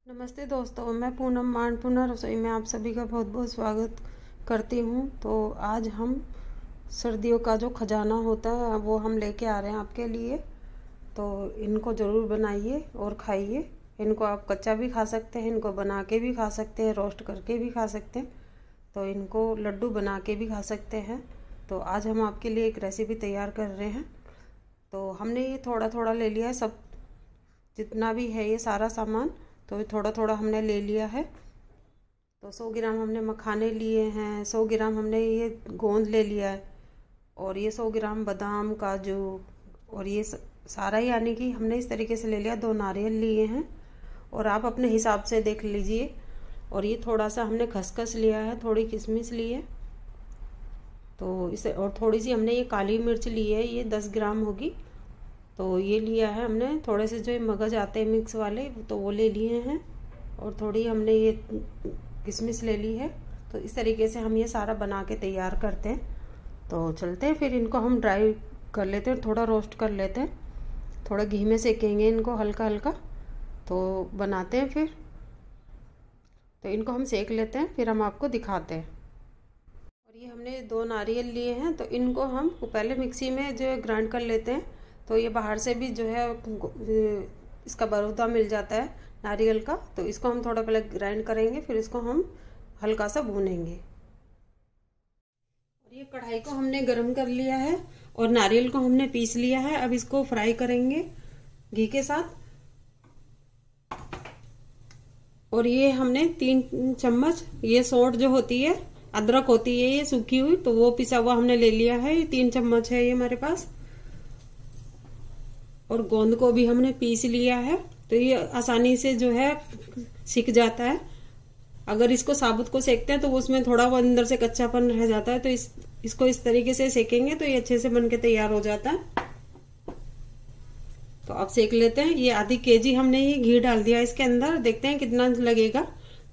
नमस्ते दोस्तों, मैं पूनम मानपूना रसोई में आप सभी का बहुत बहुत स्वागत करती हूँ। तो आज हम सर्दियों का जो खजाना होता है वो हम लेके आ रहे हैं आपके लिए। तो इनको ज़रूर बनाइए और खाइए। इनको आप कच्चा भी खा सकते हैं, इनको बना के भी खा सकते हैं, रोस्ट करके भी खा सकते हैं, तो इनको लड्डू बना के भी खा सकते हैं। तो आज हम आपके लिए एक रेसिपी तैयार कर रहे हैं। तो हमने ये थोड़ा थोड़ा ले लिया है, सब जितना भी है ये सारा सामान, तो थोड़ा थोड़ा हमने ले लिया है। तो 100 ग्राम हमने मखाने लिए हैं, 100 ग्राम हमने ये गोंद ले लिया है, और ये 100 ग्राम बादाम काजू, और ये सारा यानी कि हमने इस तरीके से ले लिया। 2 नारियल लिए हैं, और आप अपने हिसाब से देख लीजिए। और ये थोड़ा सा हमने खसखस लिया है, थोड़ी किशमिश ली है, तो इसे, और थोड़ी सी हमने ये काली मिर्च ली है, ये 10 ग्राम होगी। तो ये लिया है हमने। थोड़े से जो मगज आते हैं मिक्स वाले, तो वो ले लिए हैं, और थोड़ी हमने ये किशमिश ले ली है। तो इस तरीके से हम ये सारा बना के तैयार करते हैं। तो चलते हैं, फिर इनको हम ड्राई कर लेते हैं, थोड़ा रोस्ट कर लेते हैं, थोड़ा घी में सेकेंगे इनको हल्का हल्का, तो बनाते हैं फिर। तो इनको हम सेक लेते हैं, फिर हम आपको दिखाते हैं। और ये हमने 2 नारियल लिए हैं, तो इनको हम पहले मिक्सी में जो ग्राइंड कर लेते हैं। तो ये बाहर से भी जो है इसका बरूदा मिल जाता है नारियल का, तो इसको हम थोड़ा पहले ग्राइंड करेंगे, फिर इसको हम हल्का सा भूनेंगे। और ये कढ़ाई को हमने गरम कर लिया है, और नारियल को हमने पीस लिया है। अब इसको फ्राई करेंगे घी के साथ। और ये हमने 3 चम्मच ये सौंठ जो होती है, अदरक होती है ये सूखी हुई, तो वो पिसा हुआ हमने ले लिया है। ये 3 चम्मच है ये हमारे पास। और गोंद को भी हमने पीस लिया है, तो ये आसानी से जो है सिक जाता है। अगर इसको साबुत को सेकते हैं तो उसमें थोड़ा वो अंदर से कच्चापन रह जाता है, तो इसको इस तरीके से सेकेंगे तो ये अच्छे से बनके तैयार हो जाता है। तो अब सेक लेते हैं। ये आधी केजी हमने ये घी डाल दिया इसके अंदर, देखते हैं कितना लगेगा।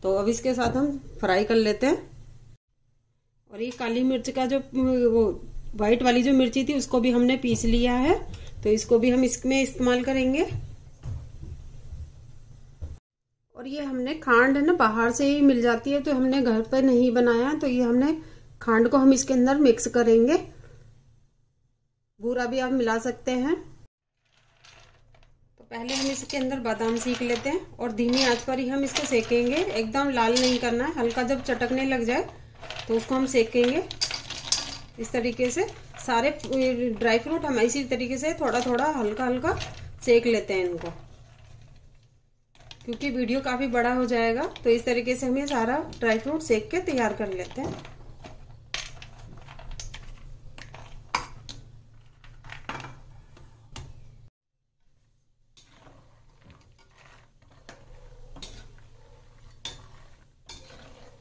तो अब इसके साथ हम फ्राई कर लेते हैं। और ये काली मिर्च का जो वो व्हाइट वाली जो मिर्ची थी उसको भी हमने पीस लिया है, तो इसको भी हम इसमें इस्तेमाल करेंगे। और ये हमने खांड है ना, बाहर से ही मिल जाती है, तो हमने घर पे नहीं बनाया, तो ये हमने खांड को हम इसके अंदर मिक्स करेंगे। बूरा भी आप मिला सकते हैं। तो पहले हम इसके अंदर बादाम सीख लेते हैं, और धीमी आंच पर ही हम इसको सेकेंगे। एकदम लाल नहीं करना है, हल्का जब चटकने लग जाए तो उसको हम सेकेंगे इस तरीके से। सारे ड्राई फ्रूट हम इसी तरीके से थोड़ा थोड़ा हल्का हल्का सेक लेते हैं इनको, क्योंकि वीडियो काफी बड़ा हो जाएगा। तो इस तरीके से हम ये सारा ड्राई फ्रूट सेक के तैयार कर लेते हैं।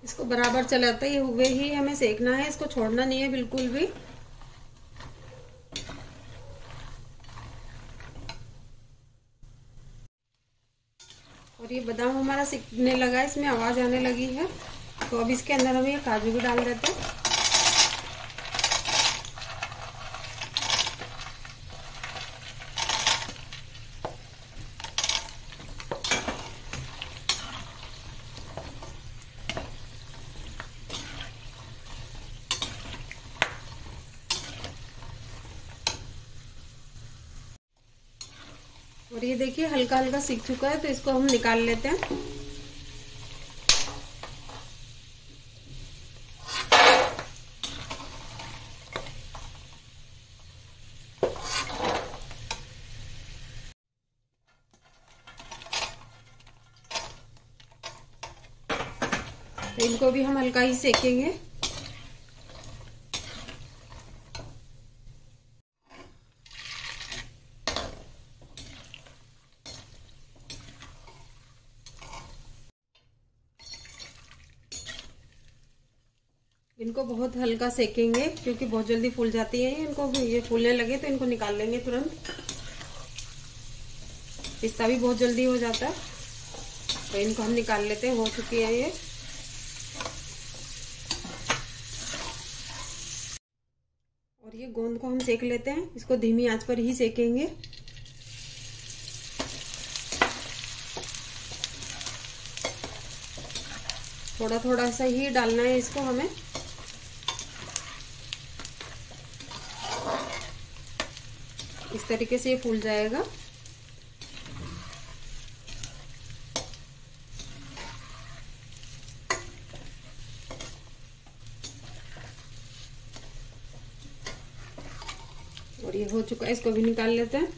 इसको बराबर चलाते हुए ही हमें सेकना है, इसको छोड़ना नहीं है बिल्कुल भी। और ये बादाम हमारा सिकने लगा, इसमें आवाज आने लगी है। तो अब इसके अंदर हम ये काजू भी डाल देते हैं। और ये देखिए हल्का हल्का सिक चुका है, तो इसको हम निकाल लेते हैं। तो इनको भी हम हल्का ही सेकेंगे। इनको बहुत हल्का सेकेंगे, क्योंकि बहुत जल्दी फूल जाती है। इनको ये फूलने लगे तो इनको निकाल लेंगे तुरंत। पिस्ता भी बहुत जल्दी हो जाता है, तो इनको हम निकाल लेते हैं। हो चुकी है ये। और ये गोंद को हम सेक लेते हैं, इसको धीमी आंच पर ही सेकेंगे। थोड़ा थोड़ा सा ही डालना है इसको हमें। इस तरीके से ये फूल जाएगा। और ये हो चुका है, इसको भी निकाल लेते हैं।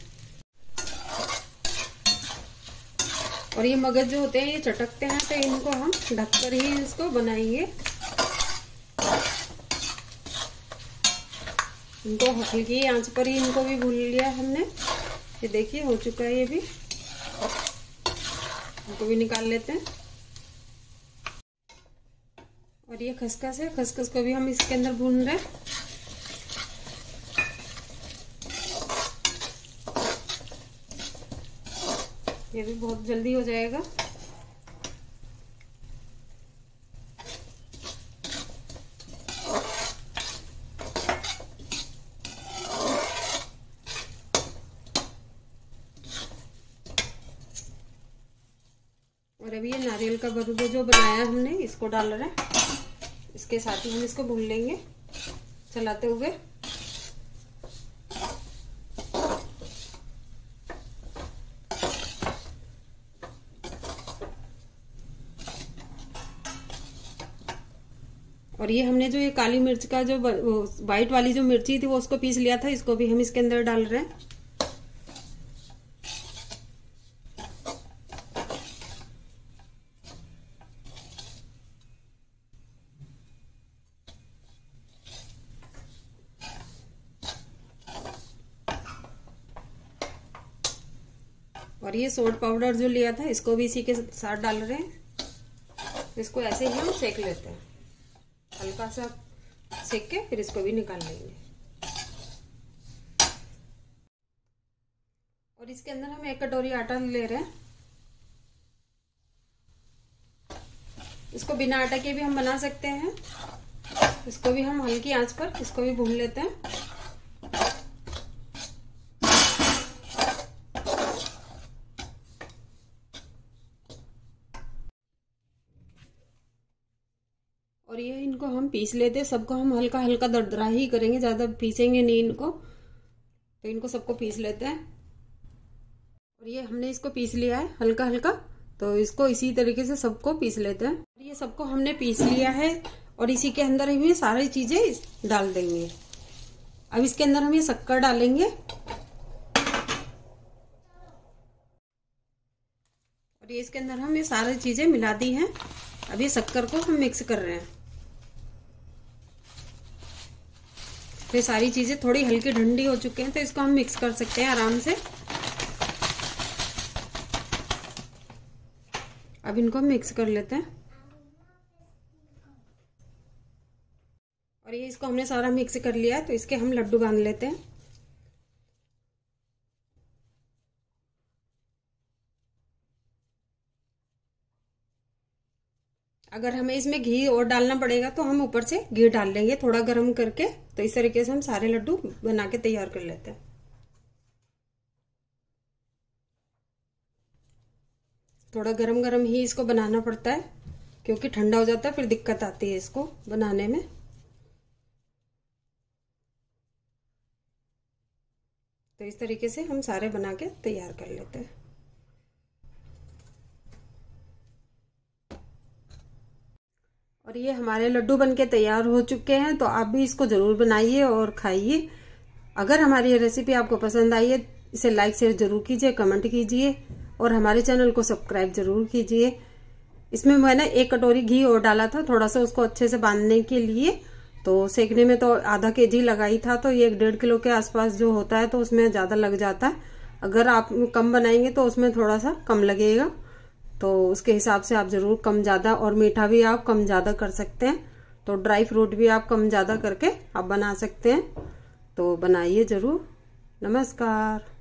और ये मगज जो होते हैं ये चटकते हैं, तो इनको हम ढककर ही इसको बनाएंगे। इनको हल्की आंच पर ही इनको भी भून लिया हमने। ये देखिए हो चुका है, ये भी इनको भी निकाल लेते हैं। और ये खसखस है, खसखस को भी हम इसके अंदर भून रहे हैं। ये भी बहुत जल्दी हो जाएगा। और अभी ये नारियल का बरूदा जो बनाया हमने इसको डाल रहे हैं। इसके साथ ही हम इसको भून लेंगे चलाते हुए। और ये हमने जो ये काली मिर्च का जो व्हाइट वाली जो मिर्ची थी वो उसको पीस लिया था, इसको भी हम इसके अंदर डाल रहे हैं। और ये सोड पाउडर जो लिया था इसको भी इसी के साथ डाल रहे हैं। इसको ऐसे ही हम सेक लेते हैं, हल्का सा सेक के फिर इसको भी निकाल लेंगे। और इसके अंदर हम 1 कटोरी आटा ले रहे हैं। इसको बिना आटा के भी हम बना सकते हैं। इसको भी हम हल्की आंच पर इसको भी भून लेते हैं। और ये इनको हम पीस लेते हैं। सबको हम हल्का हल्का दरदरा ही करेंगे, ज्यादा पीसेंगे नहीं इनको। तो इनको सबको पीस लेते हैं। और ये हमने इसको पीस लिया है हल्का हल्का, तो इसको इसी तरीके से सबको पीस लेते हैं। ये सबको हमने पीस लिया है और इसी के अंदर हम ये सारी चीजें डाल देंगे। अब इसके अंदर हम ये शक्कर डालेंगे। और ये इसके अंदर हम ये सारी चीजें मिला दी हैं। अब ये शक्कर को हम मिक्स कर रहे हैं। तो ये सारी चीजें थोड़ी हल्की ठंडी हो चुकी हैं, तो इसको हम मिक्स कर सकते हैं आराम से। अब इनको मिक्स कर लेते हैं। और ये इसको हमने सारा मिक्स कर लिया है, तो इसके हम लड्डू बांध लेते हैं। अगर हमें इसमें घी और डालना पड़ेगा तो हम ऊपर से घी डाल लेंगे थोड़ा गर्म करके। तो इस तरीके से हम सारे लड्डू बना के तैयार कर लेते हैं। थोड़ा गरम गरम ही इसको बनाना पड़ता है, क्योंकि ठंडा हो जाता है फिर दिक्कत आती है इसको बनाने में। तो इस तरीके से हम सारे बना के तैयार कर लेते हैं। और ये हमारे लड्डू बनके तैयार हो चुके हैं। तो आप भी इसको जरूर बनाइए और खाइए। अगर हमारी ये रेसिपी आपको पसंद आई है, इसे लाइक शेयर जरूर कीजिए, कमेंट कीजिए और हमारे चैनल को सब्सक्राइब जरूर कीजिए। इसमें मैंने 1 कटोरी घी और डाला था थोड़ा सा उसको अच्छे से बांधने के लिए। तो सेकने में तो आधा केजी लगाई था, तो ये 1.5 किलो के आसपास जो होता है तो उसमें ज्यादा लग जाता है। अगर आप कम बनाएंगे तो उसमें थोड़ा सा कम लगेगा। तो उसके हिसाब से आप जरूर कम ज्यादा, और मीठा भी आप कम ज्यादा कर सकते हैं। तो ड्राई फ्रूट भी आप कम ज्यादा करके आप बना सकते हैं। तो बनाइए जरूर। नमस्कार।